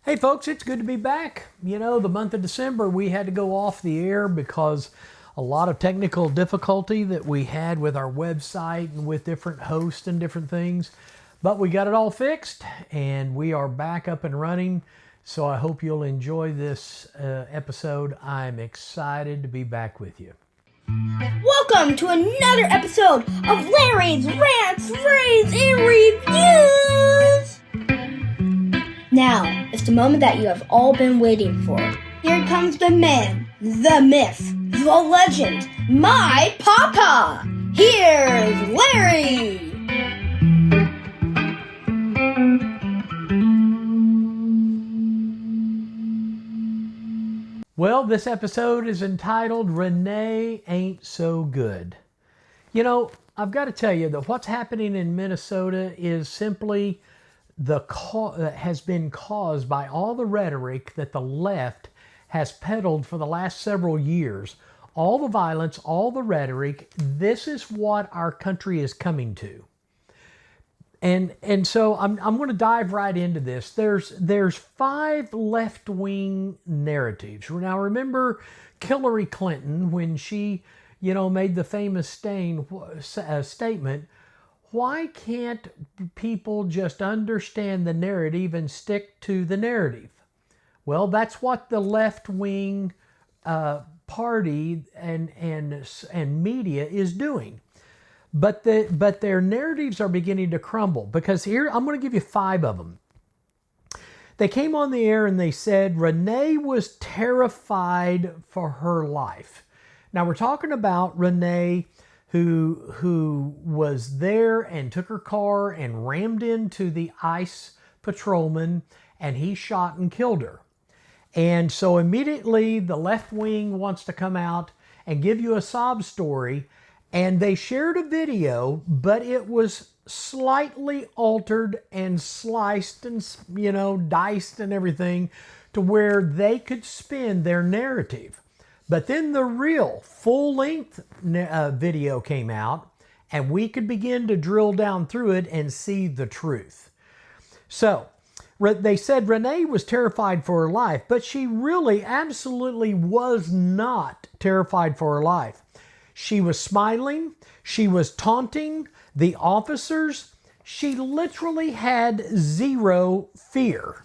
Hey folks, it's good to be back. You know, the month of December we had to go off the air because a lot of technical difficulty that we had with our website and with different hosts and different things. But we got it all fixed and we are back up and running. So I hope you'll enjoy this episode. I'm excited to be back with you. Welcome to another episode of Larry's Rants, Raves, and Reviews! Now, it's the moment that you have all been waiting for. Here comes the man, the myth, the legend, my papa! Here's Larry! Well, this episode is entitled Renee Ain't So Good. You know, I've got to tell you that what's happening in Minnesota is simply has been caused by all the rhetoric that the left has peddled for the last several years. All the violence, all the rhetoric, this is what our country is coming to. And so I'm going to dive right into this. There's 5 left-wing narratives. Now remember Hillary Clinton when she, made the famous statement, why can't people just understand the narrative and stick to the narrative? Well, that's what the left-wing party and media is doing. But their narratives are beginning to crumble because here, I'm going to give you 5 of them. They came on the air and they said Renee was terrified for her life. Now we're talking about Renee who was there and took her car and rammed into the ICE patrolman and he shot and killed her. And so immediately the left wing wants to come out and give you a sob story. And they shared a video, but it was slightly altered and sliced and, diced and everything to where they could spin their narrative. But then the real full-length video came out and we could begin to drill down through it and see the truth. So they said Renee was terrified for her life, but she really absolutely was not terrified for her life. She was smiling. She was taunting the officers. She literally had zero fear.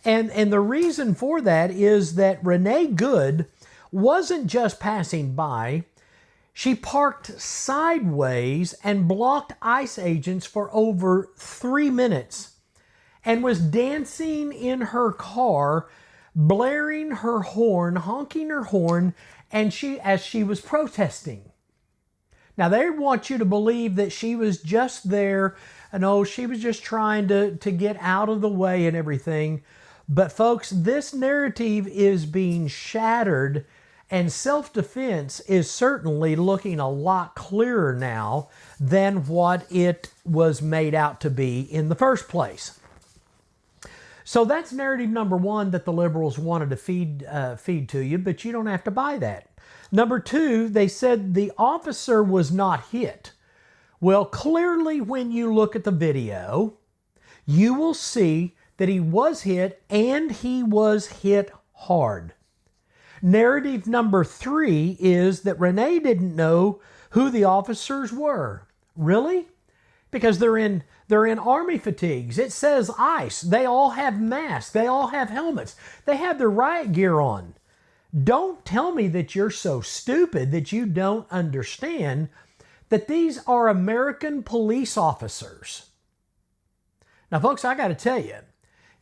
And the reason for that is that Renee Good wasn't just passing by. She parked sideways and blocked ICE agents for over 3 minutes and was dancing in her car, blaring her horn, honking her horn, and as she was protesting. Now they want you to believe that she was just there and she was just trying to get out of the way and everything. But folks, this narrative is being shattered and self-defense is certainly looking a lot clearer now than what it was made out to be in the first place. So that's narrative number 1 that the liberals wanted to feed to you, but you don't have to buy that. Number 2, they said the officer was not hit. Well, clearly when you look at the video, you will see that he was hit and he was hit hard. Narrative number 3 is that Renee didn't know who the officers were. Really? Because they're in army fatigues. It says ICE. They all have masks. They all have helmets. They have their riot gear on. Don't tell me that you're so stupid that you don't understand that these are American police officers. Now, folks, I got to tell you,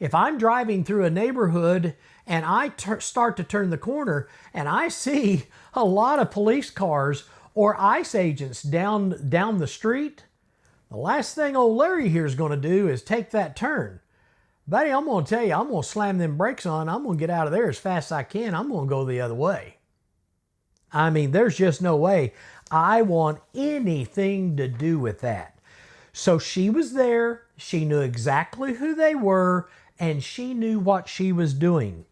if I'm driving through a neighborhood and I start to turn the corner and I see a lot of police cars or ICE agents down the street, the last thing old Larry here is going to do is take that turn. Buddy, I'm going to tell you, I'm going to slam them brakes on. I'm going to get out of there as fast as I can. I'm going to go the other way. I mean, there's just no way I want anything to do with that. So she was there. She knew exactly who they were, and she knew what she was doing.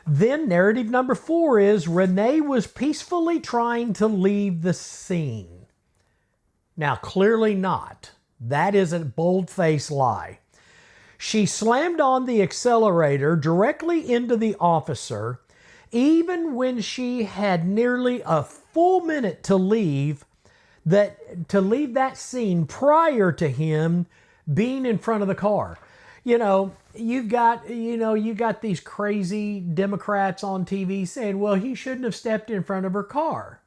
Then narrative number 4 is Renee was peacefully trying to leave the scene. Now, clearly not. That is a bold-faced lie. She slammed on the accelerator directly into the officer, even when she had nearly a full minute to leave that scene prior to him being in front of the car. You know, you got these crazy Democrats on TV saying, well, he shouldn't have stepped in front of her car.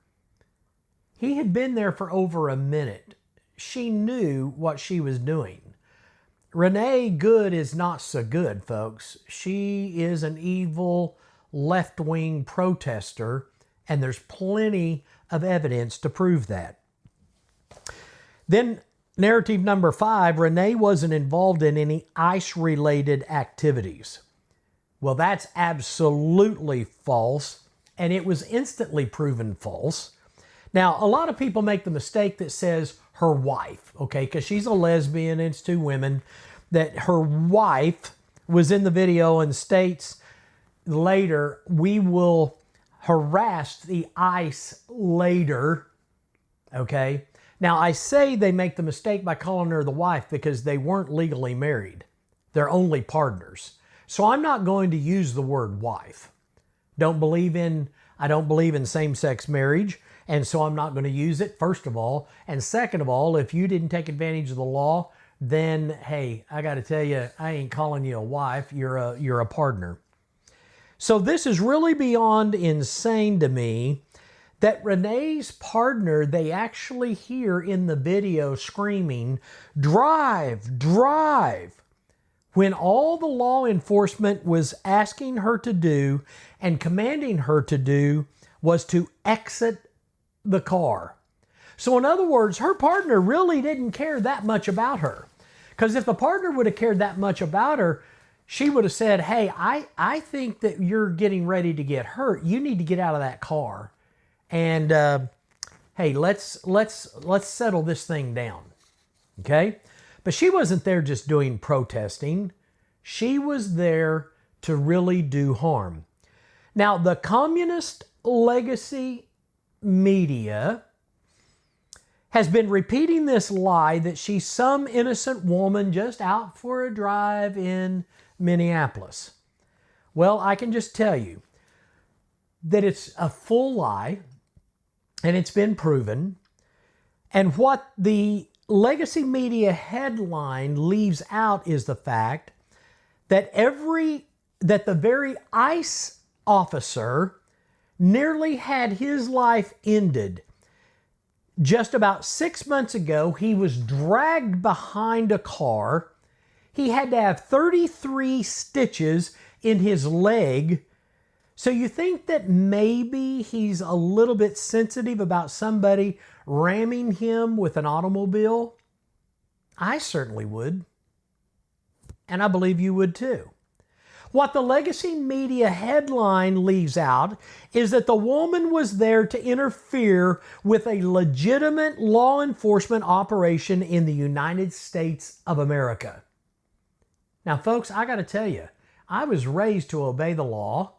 He had been there for over a minute. She knew what she was doing. Renee Good is not so good, folks. She is an evil left-wing protester, and there's plenty of evidence to prove that. Then, narrative number 5, Renee wasn't involved in any ICE-related activities. Well, that's absolutely false, and it was instantly proven false. Now, a lot of people make the mistake that says her wife, okay, because she's a lesbian, it's 2 women, that her wife was in the video and states later, we will harass the ICE later, okay? Now, I say they make the mistake by calling her the wife because they weren't legally married. They're only partners. So I'm not going to use the word wife. I don't believe in same-sex marriage, and so I'm not going to use it, first of all. And second of all, if you didn't take advantage of the law, then, hey, I got to tell you, I ain't calling you a wife. You're a partner. So this is really beyond insane to me that Renee's partner, they actually hear in the video screaming, "Drive, drive," when all the law enforcement was asking her to do and commanding her to do was to exit the car. So in other words, her partner really didn't care that much about her. Because if the partner would have cared that much about her, she would have said, hey, I think that you're getting ready to get hurt. You need to get out of that car. And hey, let's settle this thing down. Okay? But she wasn't there just doing protesting. She was there to really do harm. Now, the communist Legacymedia has been repeating this lie that she's some innocent woman just out for a drive in Minneapolis. Well, I can just tell you that it's a full lie, and it's been proven. And what the Legacymedia headline leaves out is the fact that the very ICE officer nearly had his life ended. Just about 6 months ago, he was dragged behind a car. He had to have 33 stitches in his leg. So you think that maybe he's a little bit sensitive about somebody ramming him with an automobile? I certainly would. And I believe you would too. What the Legacymedia headline leaves out is that the woman was there to interfere with a legitimate law enforcement operation in the United States of America. Now, folks, I got to tell you, I was raised to obey the law.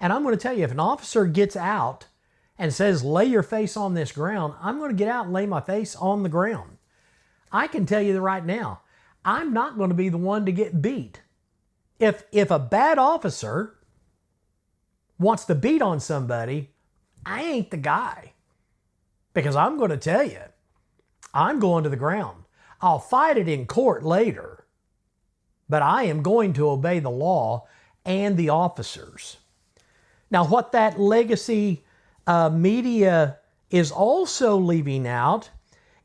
And I'm going to tell you, if an officer gets out and says, lay your face on this ground, I'm going to get out and lay my face on the ground. I can tell you right now, I'm not going to be the one to get beat. If a bad officer wants to beat on somebody, I ain't the guy. Because I'm going to tell you, I'm going to the ground. I'll fight it in court later. But I am going to obey the law and the officers. Now, what that Legacymedia is also leaving out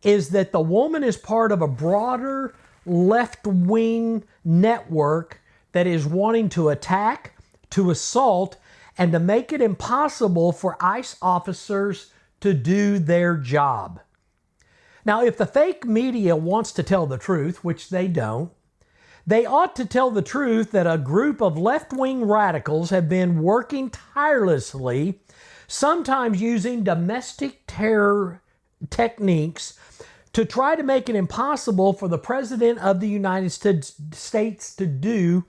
is that the woman is part of a broader left-wing network that is wanting to attack, to assault, and to make it impossible for ICE officers to do their job. Now, if the fake media wants to tell the truth, which they don't, they ought to tell the truth that a group of left-wing radicals have been working tirelessly, sometimes using domestic terror techniques, to try to make it impossible for the President of the United States to do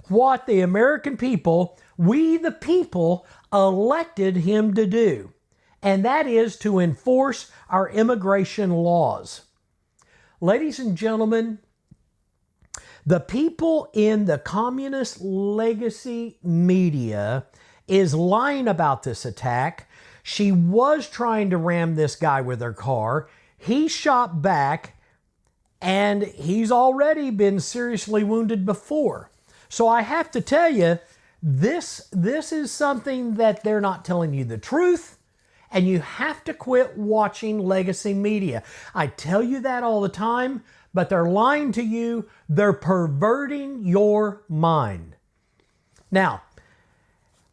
what the American people, we the people, elected him to do. And that is to enforce our immigration laws. Ladies and gentlemen, The people in the communist Legacymedia is lying about this attack. She was trying to ram this guy with her car. He shot back, and he's already been seriously wounded before. So I have to tell you, this is something that they're not telling you the truth, and you have to quit watching Legacymedia. I tell you that all the time, but they're lying to you. They're perverting your mind. Now,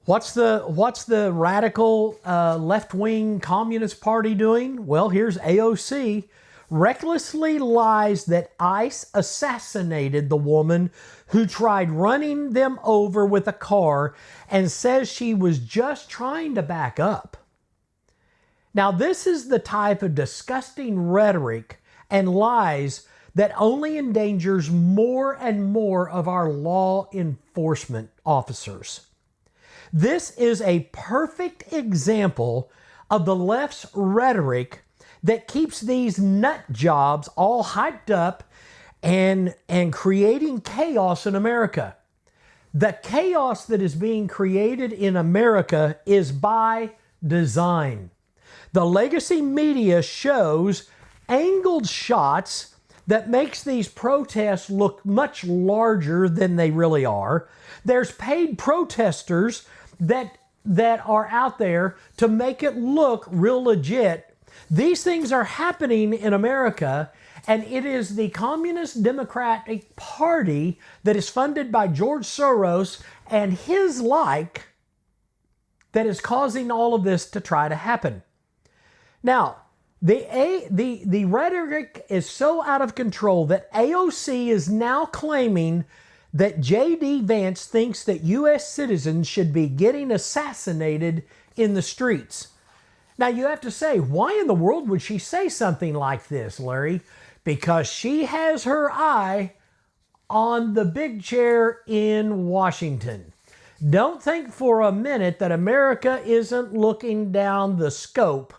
what's the radical left-wing Communist Party doing? Well, here's AOC. Recklessly lies that ICE assassinated the woman who tried running them over with a car and says she was just trying to back up. Now, this is the type of disgusting rhetoric and lies that only endangers more and more of our law enforcement officers. This is a perfect example of the left's rhetoric that keeps these nut jobs all hyped up and creating chaos in America. The chaos that is being created in America is by design. The Legacymedia shows angled shots that makes these protests look much larger than they really are. There's paid protesters that are out there to make it look real legit. These things are happening in America, and it is the Communist Democratic Party that is funded by George Soros and his like that is causing all of this to try to happen. Now, the rhetoric is so out of control that AOC is now claiming that J.D. Vance thinks that U.S. citizens should be getting assassinated in the streets. Now, you have to say, why in the world would she say something like this, Larry? Because she has her eye on the big chair in Washington. Don't think for a minute that America isn't looking down the scope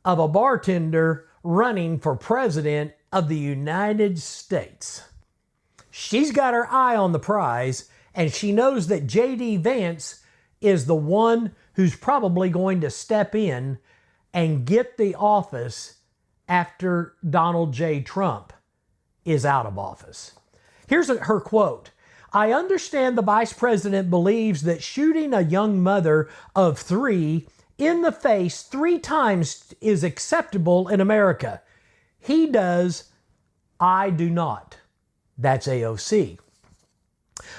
of a bartender running for president of the United States. She's got her eye on the prize, and she knows that J.D. Vance is the one who's probably going to step in and get the office after Donald J. Trump is out of office. Here's her quote. "I understand the vice president believes that shooting a young mother of 3 in the face 3 times is acceptable in America. He does. I do not." That's AOC.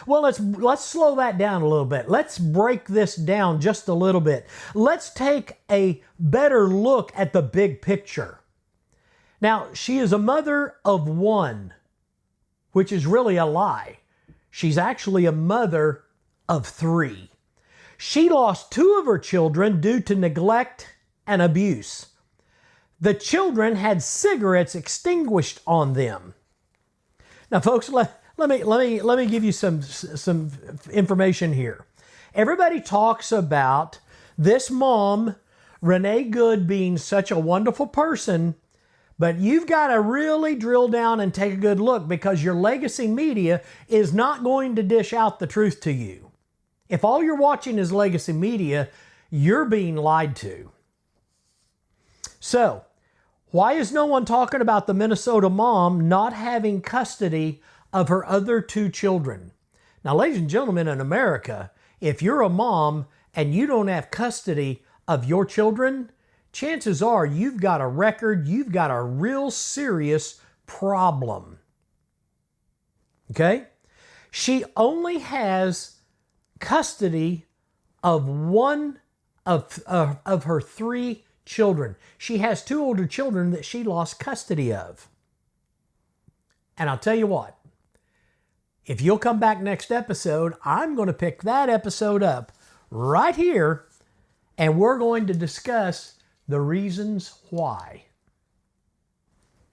Well, let's slow that down a little bit. Let's break this down just a little bit. Let's take a better look at the big picture. Now, she is a mother of 1, which is really a lie. She's actually a mother of 3. She lost 2 of her children due to neglect and abuse. The children had cigarettes extinguished on them. Now, folks, let me give you some information here. Everybody talks about this mom, Renee Good, being such a wonderful person, but you've got to really drill down and take a good look, because your Legacymedia is not going to dish out the truth to you. If all you're watching is Legacymedia, you're being lied to. So, why is no one talking about the Minnesotamom not having custody of her other 2 children? Now, ladies and gentlemen, in America, if you're a mom and you don't have custody of your children, chances are you've got a record, you've got a real serious problem. Okay? She only has custody of 1 of her 3 children. She has 2 older children that she lost custody of. And I'll tell you what, if you'll come back next episode, I'm going to pick that episode up right here, and we're going to discuss the reasons why.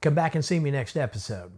Come back and see me next episode.